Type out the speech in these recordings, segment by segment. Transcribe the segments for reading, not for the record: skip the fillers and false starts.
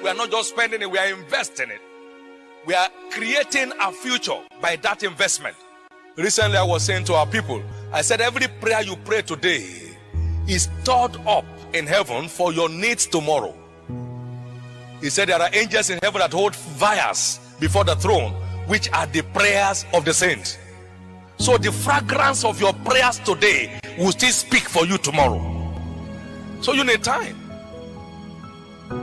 we are not just spending it, we are investing it. We are creating a future by that investment. Recently, I was saying to our people, I said, every prayer you pray today is stored up in heaven for your needs tomorrow. He said there are angels in heaven that hold vials before the throne, which are the prayers of the saints. So the fragrance of your prayers today will still speak for you tomorrow. So you need time.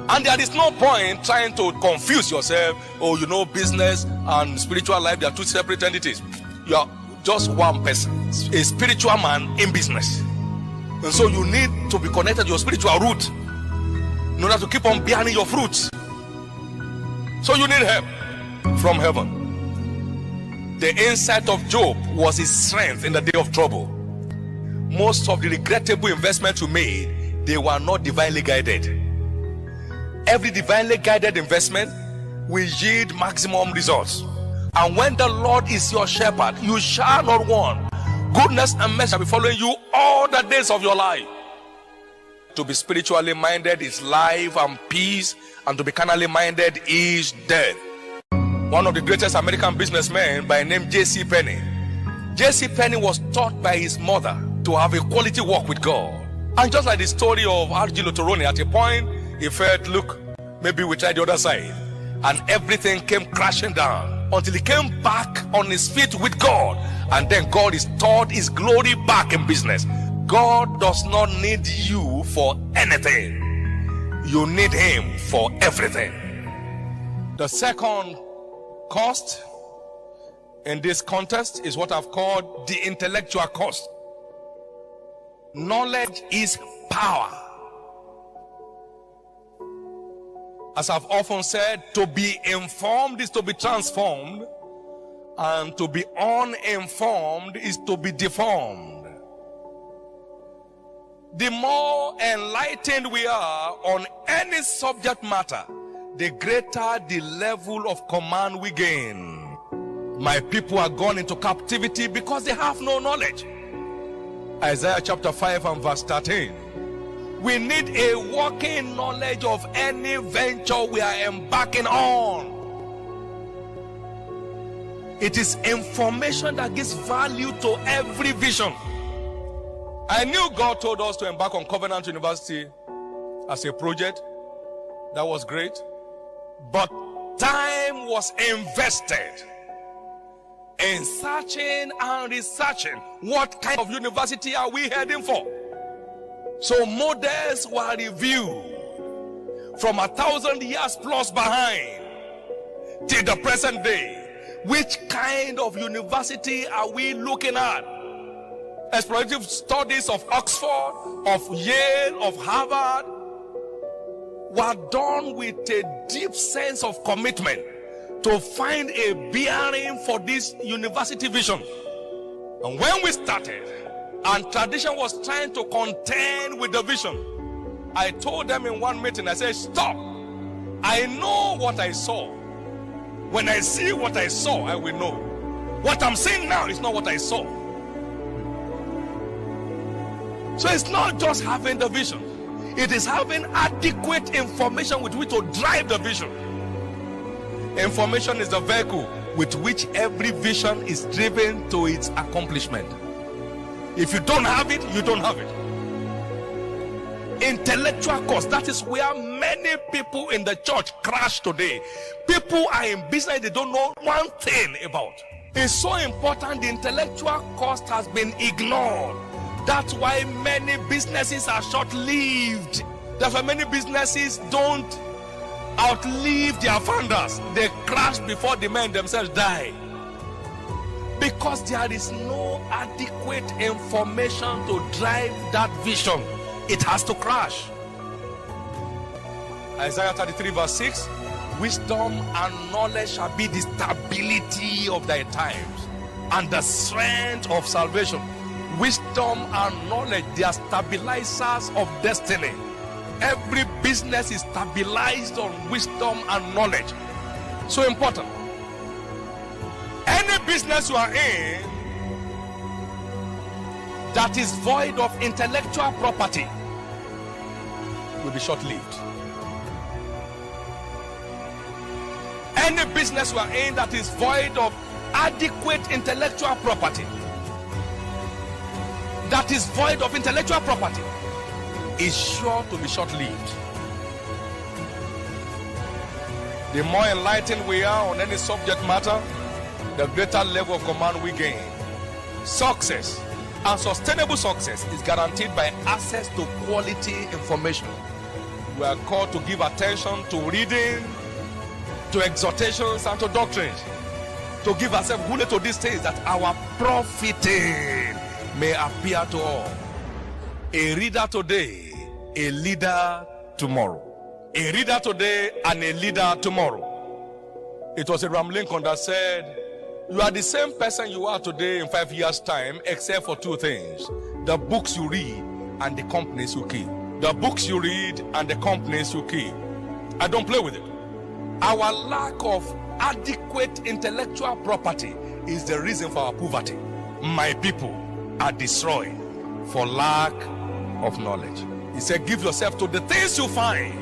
And there is no point trying to confuse yourself. Oh, you know, business and spiritual life, they are two separate entities. You are just one person, a spiritual man in business. And so you need to be connected to your spiritual root in order to keep on bearing your fruits. So you need help from heaven. The insight of Job was his strength in the day of trouble. Most of the regrettable investments you made, they were not divinely guided. Every divinely guided investment will yield maximum results. And when the Lord is your shepherd, you shall not want. Goodness and mercy shall be following you all the days of your life. To be spiritually minded is life and peace, and to be carnally minded is death. One of the greatest American businessmen by name J.C. Penney. J.C. Penney was taught by his mother to have a quality walk with God. And just like the story of R.G. Lutoroni, at a point he felt, look, maybe we try the other side. And everything came crashing down until he came back on his feet with God. And then God restored his glory back in business. God does not need you for anything. You need him for everything. The second cost in this context is what I've called the intellectual cost. Knowledge is power. As I've often said, to be informed is to be transformed, and to be uninformed is to be deformed. The more enlightened we are on any subject matter, the greater the level of command we gain. My people are gone into captivity because they have no knowledge. Isaiah chapter 5 and verse 13. We need a working knowledge of any venture we are embarking on. It is information that gives value to every vision. I knew God told us to embark on Covenant University as a project. That was great. But time was invested in searching and researching. What kind of university are we heading for? So models were reviewed from 1,000 years plus behind till the present day. Which kind of university are we looking at? Explorative studies of Oxford, of Yale, of Harvard were done with a deep sense of commitment to find a bearing for this university vision. And when we started, and tradition was trying to contend with the vision, I told them in one meeting, I said, stop. I know what I saw. When I see what I saw, I will know. What I'm seeing now is not what I saw. So it's not just having the vision. It is having adequate information with which to drive the vision. Information is the vehicle with which every vision is driven to its accomplishment. If you don't have it, you don't have it. Intellectual cost, that is where many people in the church crash today. People are in business they don't know one thing about. It's so important. The intellectual cost has been ignored. That's why many businesses are short-lived. That's why many businesses don't outlive their founders. They crash before the men themselves die. Because there is no adequate information to drive that vision. It has to crash. Isaiah 33 verse 6. Wisdom and knowledge shall be the stability of thy times and the strength of salvation. Wisdom and knowledge, they are stabilizers of destiny. Every business is stabilized on wisdom and knowledge. So important. Any business you are in that is void of intellectual property will be short-lived. Any business we are in that is void of adequate intellectual property, that is void of intellectual property, is sure to be short-lived. The more enlightened we are on any subject matter, the greater level of command we gain. Success and sustainable success is guaranteed by access to quality information. We are called to give attention to reading, to exhortations, and to doctrines, to give ourselves fully to these things, that our profiting may appear to all. A reader today, a leader tomorrow. A reader today and a leader tomorrow. It was Abraham Lincoln that said, you are the same person you are today in 5 years' time, except for two things: the books you read and the companies you keep. The books you read and the companies you keep. I don't play with it. Our lack of adequate intellectual property is the reason for our poverty. My people are destroyed for lack of knowledge. He said, give yourself to the things you find,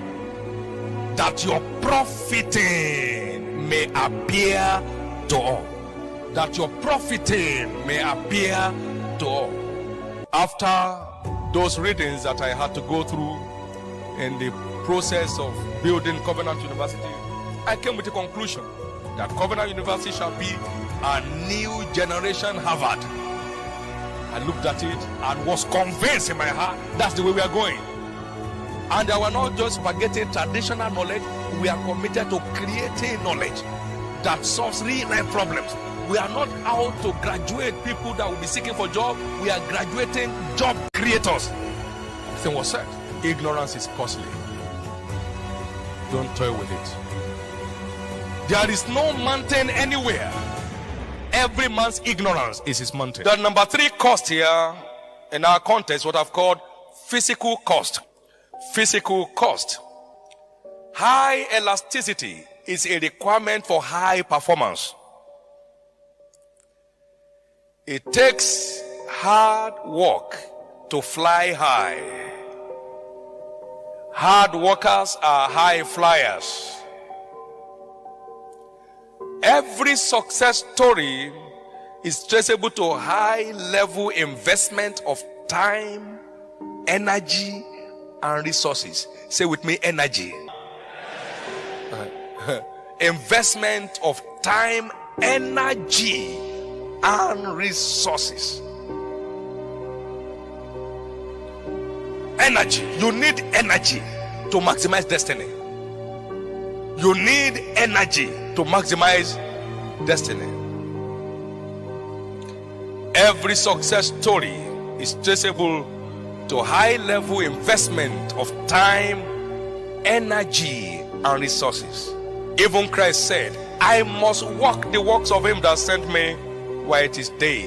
that your profiting may appear to all. That your profiting may appear to all. After those readings that I had to go through in the process of building Covenant University, I came with a conclusion that Covenant University shall be a new generation Harvard. I looked at it and was convinced in my heart that's the way we are going. And we are not just forgetting traditional knowledge, we are committed to creating knowledge that solves real life problems. We are not out to graduate people that will be seeking for jobs. We are graduating job creators. The thing was said, ignorance is costly. Don't toy with it. There is no mountain anywhere. Every man's ignorance is his mountain. The number 3 cost here in our context, what I've called physical cost. Physical cost. High elasticity is a requirement for high performance. It takes hard work to fly high. Hard workers are high flyers. Every success story is traceable to high level investment of time, energy, and resources. Say with me, energy. Investment of time, energy, and resources. Energy. You need energy to maximize destiny. You need energy to maximize destiny. Every success story is traceable to high level investment of time, energy, and resources. Even Christ said, I must walk the works of him that sent me while it is day,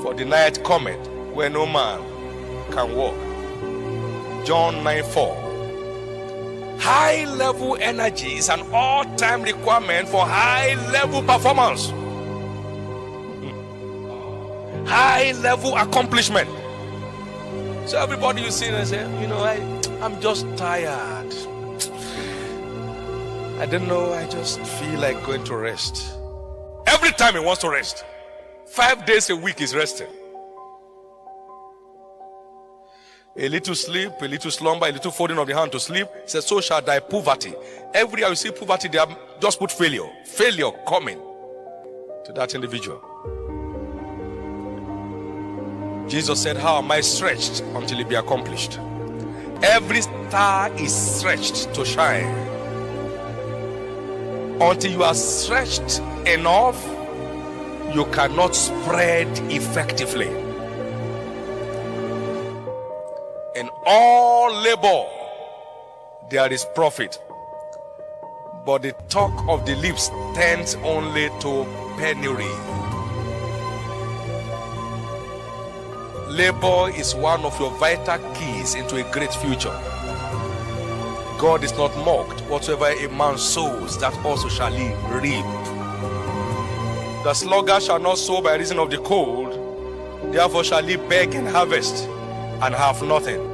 for the night cometh where no man can walk. John 9:4. High level energy is an all-time requirement for high level performance. High level accomplishment. So everybody you see and say, I'm just tired. I don't know, I just feel like going to rest. Every time he wants to rest. 5 days a week is resting. A little sleep, a little slumber, a little folding of the hand to sleep. He says, so shall thy poverty. Every year you see poverty, they have just put failure. Failure coming to that individual. Jesus said, how am I stretched until it be accomplished? Every star is stretched to shine. Until you are stretched enough, you cannot spread effectively. In all labor, there is profit. But the talk of the lips tends only to penury. Labor is one of your vital keys into a great future. God is not mocked. Whatsoever a man sows, that also shall he reap. The sluggard shall not sow by reason of the cold, therefore shall he beg and harvest and have nothing.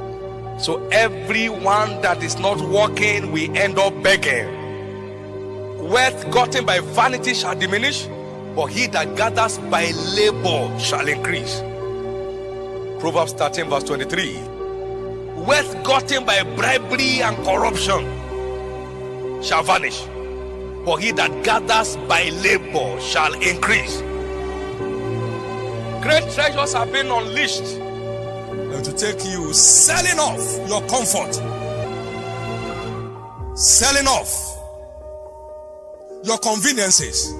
So everyone that is not working, we end up begging. Wealth gotten by vanity shall diminish, but he that gathers by labor shall increase. Proverbs 13 verse 23. Wealth gotten by bribery and corruption shall vanish, but he that gathers by labor shall increase. Great treasures have been unleashed to take you selling off your comfort, selling off your conveniences,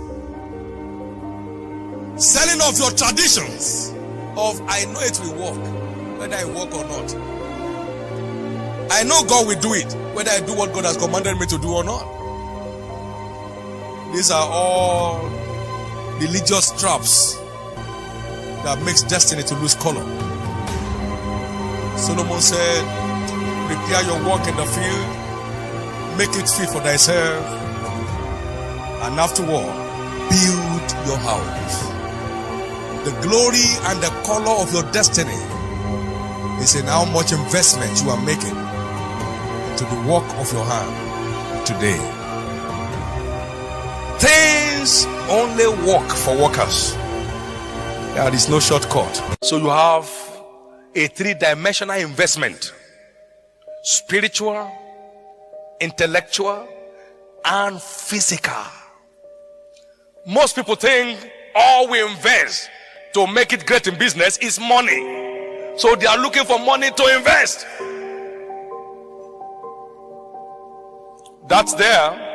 selling off your traditions of I know it will work, whether I work or not. I know God will do it, whether I do what God has commanded me to do or not. These are all religious traps that makes destiny to lose color. Solomon said, prepare your work in the field, make it fit for thyself, and afterward, build your house. The glory and the color of your destiny is in how much investment you are making into the work of your hand today. Things only work for workers. There is no shortcut. So you have a three-dimensional investment: spiritual, intellectual, and physical. Most people think all we invest to make it great in business is money. So they are looking for money to invest. That's there.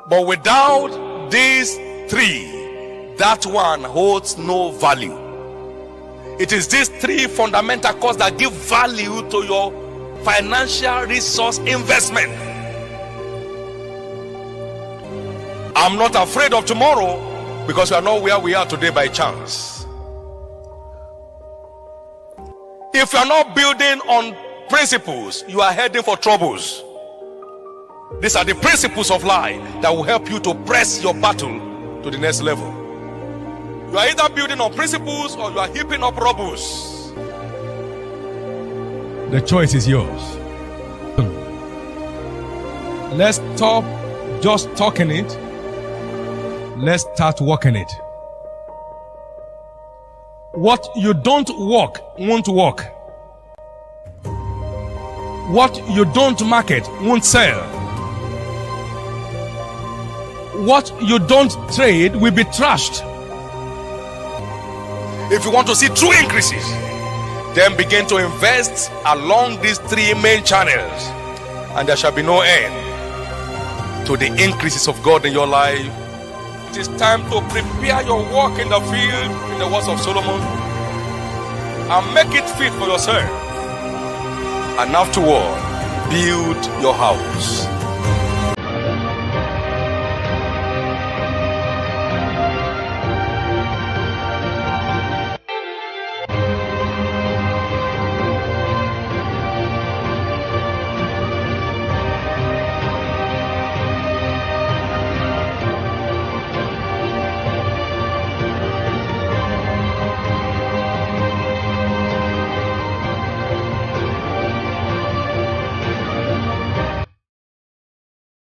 But without these three, that one holds no value. It is these three fundamental causes that give value to your financial resource investment. I'm not afraid of tomorrow because we are not where we are today by chance. If you are not building on principles, you are heading for troubles. These are the principles of life that will help you to press your battle to the next level. You are either building on principles or you are heaping up rubbles. The choice is yours. Let's stop just talking it. Let's start working it. What you don't work won't work. What you don't market won't sell. What you don't trade will be trashed. If you want to see true increases, then begin to invest along these three main channels, and there shall be no end to the increases of God in your life. It is time to prepare your work in the field, in the words of Solomon, and make it fit for yourself. And afterward, build your house.